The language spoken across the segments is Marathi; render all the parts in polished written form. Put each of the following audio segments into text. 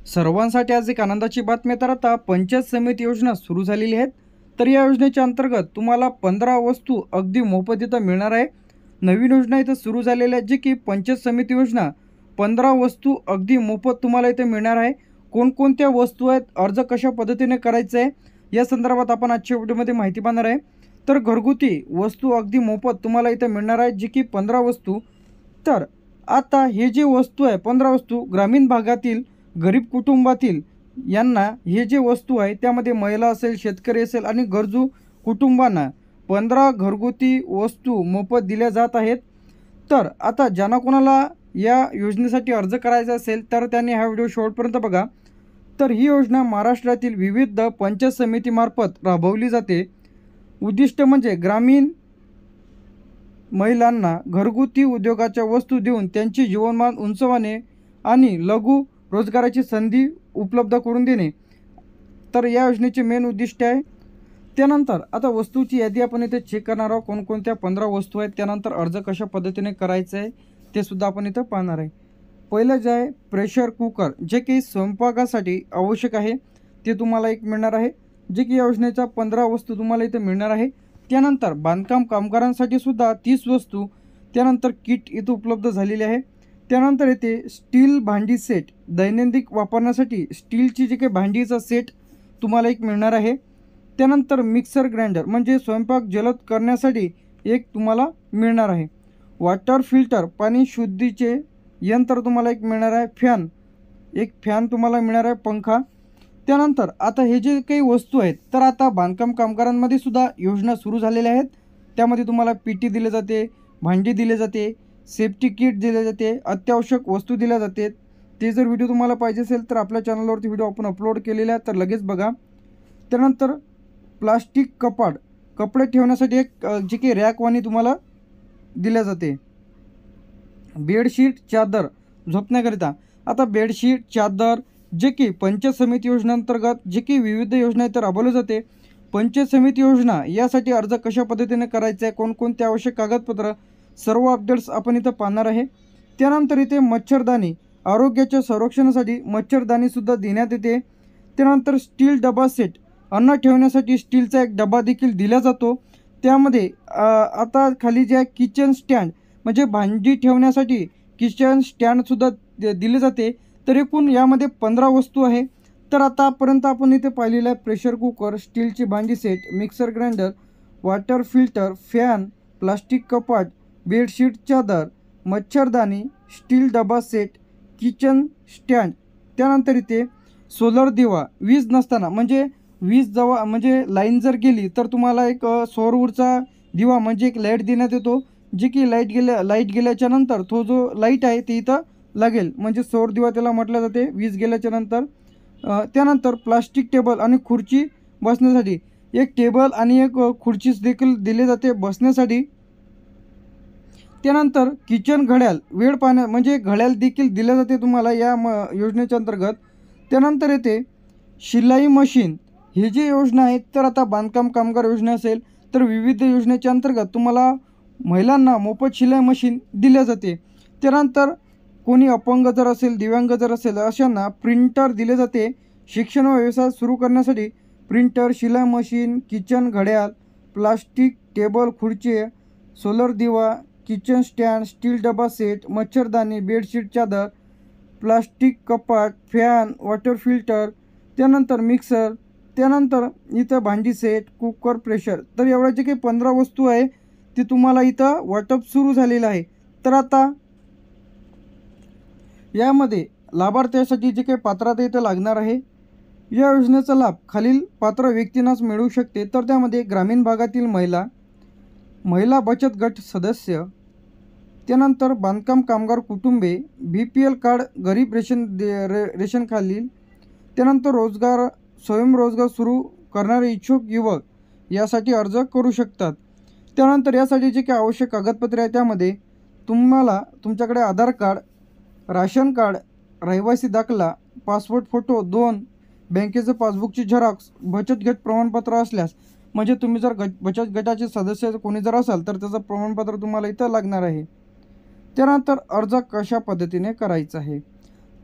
सर्वांसाठी आज एक आनंदाची बातमी. तर आता पंचायत समिती योजना सुरू झालेली आहेत. तर या योजनेच्या अंतर्गत तुम्हाला 15 वस्तू अगदी मोफत इथं मिळणार आहे. नवीन योजना इथं सुरू झालेल्या आहेत, जी की पंचायत समिती योजना 15 वस्तू अगदी मोफत तुम्हाला इथे मिळणार आहे. कोणकोणत्या वस्तू आहेत, अर्ज कशा पद्धतीने करायचा आहे, या संदर्भात आपण आजच्या व्हिडिओमध्ये माहिती पाहणार आहे. तर घरगुती वस्तू अगदी मोफत तुम्हाला इथं मिळणार आहे, जी की 15 वस्तू. तर आता हे जे वस्तू आहे 15 वस्तू ग्रामीण भागातील गरीब कुटुंबातील यांना हे जे वस्तू आहे त्यामध्ये महिला असेल, शेतकरी असेल आणि गरजू कुटुंबांना 15 घरगुती वस्तू मोफत दिल्या जात आहेत. तर आता ज्यांना कोणाला या योजनेसाठी अर्ज करायचा असेल तर त्यांनी हा व्हिडिओ शेवटपर्यंत बघा. तर ही योजना महाराष्ट्रातील विविध पंचायत समितीमार्फत राबवली जाते. उद्दिष्ट म्हणजे ग्रामीण महिलांना घरगुती उद्योगाच्या वस्तू देऊन त्यांचे जीवनमान उंचवणे आणि लघु रोजगाराची संधी उपलब्ध करून देणे. तर या योजनेचे मेन उद्दिष्ट आहे. त्यानंतर आता वस्तूची यादी आपण इथे चेक करणार आहोत. कोणकोणत्या 15 वस्तू आहेत, त्यानंतर अर्ज कशा पद्धतीने करायचा आहे ते सुद्धा आपण इथं पाहणार आहे. पहिलं जे आहे प्रेशर कुकर, जे की स्वयंपाकासाठी आवश्यक आहे, ते तुम्हाला एक मिळणार आहे, जे की या योजनेच्या 15 वस्तू तुम्हाला इथं मिळणार आहे. त्यानंतर बांधकाम कामगारांसाठी सुद्धा 30 वस्तू, त्यानंतर किट इथं उपलब्ध झालेली आहे. त्यानंतर येते स्टील भांडी सेट, दैनंदिन वापरण्यासाठी स्टीलची जी काही भांडीचा सेट तुम्हाला एक मिळणार आहे. त्यानंतर मिक्सर ग्राइंडर म्हणजे स्वयंपाक जलद करण्यासाठी एक तुम्हाला मिळणार आहे. वॉटर फिल्टर पाणी शुद्धीचे यंत्र तुम्हाला एक मिळणार आहे. एक फॅन तुम्हाला मिळणार आहे, पंखा. त्यानंतर आता हे जे काही वस्तू आहेत, तर आता बांधकाम कामगारांमध्ये सुद्धा योजना सुरू झालेल्या आहेत. त्यामध्ये तुम्हाला पीटी दिले जाते, भांडी दिले जाते, सेफ्टी किट दिले जाते, अत्यावश्यक वस्तू दिल्या जाते. ते जर व्हिडिओ तुम्हाला पाहिजे असेल तर आपल्या चॅनलवरती व्हिडिओ आपण अपलोड केलेला आहे, तर लगेच बघा. त्यानंतर प्लास्टिक कपाट, कपडे ठेवण्यासाठी एक जी काही रॅकवाणी तुम्हाला दिल्या जाते. बेडशीट चादर झोपण्याकरिता. आता बेडशीट चादर जे की पंचायत समिती योजनेअंतर्गत जे की विविध योजना इथं राबवल्या जाते. पंचायत समिती योजना यासाठी अर्ज कशा पद्धतीने करायचा आहे, कोणकोणते आवश्यक कागदपत्र, सर्व अपडेट्स आपण इथं पाहणार आहे. त्यानंतर इथे मच्छरदाणी, आरोग्याच्या संरक्षणासाठी मच्छरदाणीसुद्धा देण्यात येते. त्यानंतर स्टील डबा सेट, अन्न ठेवण्यासाठी स्टीलचा एक डबा देखील दिला जातो. त्यामध्ये आता खाली जे आहे किचन स्टँड म्हणजे भांडी ठेवण्यासाठी किचन स्टँडसुद्धा दिले जाते. तर एकूण यामध्ये 15 वस्तू आहे. तर आतापर्यंत आपण इथे पाहिलेलं आहे प्रेशर कुकर, स्टीलची भांडी set, mixer grinder, water filter, fan, plastic कपाट, बेडशीट चादर, मच्छरदाणी, स्टील डबा सेट, किचन स्टँड. त्यानंतर इथे सोलर दिवा, वीज नसताना म्हणजे वीज जेव्हा म्हणजे लाईन जर गेली तर तुम्हाला एक सौर ऊर्जा दिवा म्हणजे एक लाईट देण्यात येतो, जी की लाईट गेल्याच्या नंतर तो जो लाईट आहे ते इथं लागेल, म्हणजे सौर दिवा त्याला म्हटलं जाते वीज गेल्याच्या नंतर. त्यानंतर प्लास्टिक टेबल आणि खुर्ची बसण्यासाठी एक टेबल आणि एक खुर्ची देखील दिली जाते बसण्यासाठी. त्यानंतर किचन घड्याळ, वेळ पाहण्या म्हणजे घड्याळ देखील दिले जाते तुम्हाला या योजनेच्या अंतर्गत. त्यानंतर येते शिलाई मशीन. ही जी योजना आहे तर आता बांधकाम कामगार योजना असेल तर विविध योजनेच्या अंतर्गत तुम्हाला महिलांना मोफत शिलाई मशीन दिल्या जाते. त्यानंतर कोणी अपंग जर असेल, दिव्यांग जर असेल अशांना प्रिंटर दिले जाते. शिक्षण व व्यवसाय सुरू करण्यासाठी प्रिंटर, शिलाई मशीन, किचन घड्याळ, प्लास्टिक टेबल खुर्ची, सोलर दिवा, किचन स्टँड, स्टील डबा सेट, मच्छरदाणी, बेडशीट चादर, प्लास्टिक कपाट, फॅन, वॉटर फिल्टर, त्यानंतर मिक्सर, त्यानंतर इथं भांडी सेट, कुकर, प्रेशर. तर एवढ्या जे काही 15 वस्तू आहे ती तुम्हाला इथं वाटप सुरू झालेलं आहे. तर आता यामध्ये लाभार्थ्यासाठी जे काही पात्रता इथं लागणार आहे, या योजनेचा लाभ खालील पात्र व्यक्तींनाच मिळू शकते. तर त्यामध्ये ग्रामीण भागातील महिला बचत गट सदस्य, त्यानंतर बांधकाम कामगार कुटुंबे, BPL कार्ड गरीब रेशन खालील, त्यानंतर स्वयंरोजगार सुरू करणारे इच्छुक युवक यासाठी अर्ज करू शकतात. त्यानंतर यासाठी जे काही आवश्यक कागदपत्रे आहे त्यामध्ये तुम्हाला तुमच्याकडे आधार कार्ड, राशन कार्ड, रहिवासी दाखला, पासपोर्ट फोटो 2, बँकेचं पासबुकची झेरॉक्स, बचत गट प्रमाणपत्र असल्यास म्हणजे तुम्ही जर बचत गटाचे सदस्य कोणी जर असाल तर त्याचं प्रमाणपत्र तुम्हाला इथं लागणार आहे. त्यानंतर अर्ज कशा पद्धतीने करायचा आहे,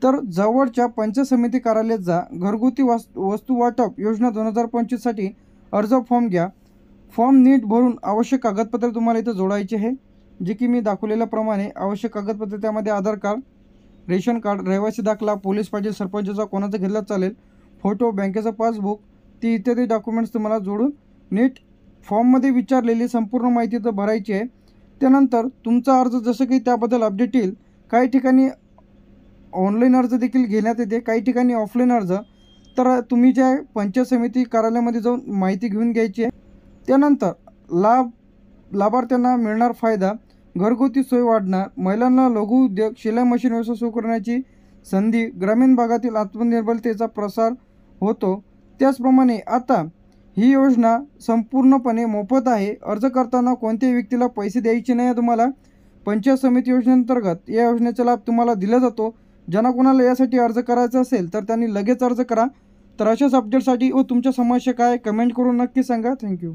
तर जवळच्या पंचायत समिती कार्यालयात जा, घरगुती वस्तू वाटप योजना 2025साठी अर्ज फॉर्म घ्या. फॉर्म नीट भरून आवश्यक कागदपत्रे तुम्हाला इथं जोडायचे आहे, जे की मी दाखवलेल्याप्रमाणे आवश्यक कागदपत्रे त्यामध्ये आधार कार्ड, रेशन कार्ड, रहिवासी दाखला, पोलीस पाटील, सरपंचाचा कोणाचा घेतला चालेल, फोटो, बँकेचं पासबुक, ती इत्यादी डॉक्युमेंट्स तुम्हाला जोडून नीट फॉर्ममध्ये विचारलेली संपूर्ण माहिती तर भरायची आहे. त्यानंतर तुमचा अर्ज जसं की त्याबद्दल अपडेट येईल. काही ठिकाणी ऑनलाईन अर्ज देखील घेण्यात येते, काही ठिकाणी ऑफलाईन अर्ज. तर तुम्ही ज्या पंचायत समिती कार्यालयामध्ये जाऊन माहिती घेऊन घ्यायची आहे. त्यानंतर लाभार्थ्यांना मिळणार फायदा, घरगुती सोय वाढणार, महिलांना लघु उद्योग, शिलाई मशीन व्यवसाय सुरू करण्याची संधी, ग्रामीण भागातील आत्मनिर्भरतेचा प्रसार होतो. त्याचप्रमाणे आता ही योजना संपूर्णपणे मोफत आहे. अर्ज करताना कोणत्याही व्यक्तीला पैसे द्यायचे नाही. तुम्हाला पंचायत समिती योजनेअंतर्गत या योजनेचा लाभ तुम्हाला दिला जातो. ज्यांना कोणाला यासाठी अर्ज करायचा असेल तर त्यांनी लगेच अर्ज करा. तर अशाच अपडेटसाठी व तुमच्या समस्या काय कमेंट करून नक्की सांगा. थँक्यू.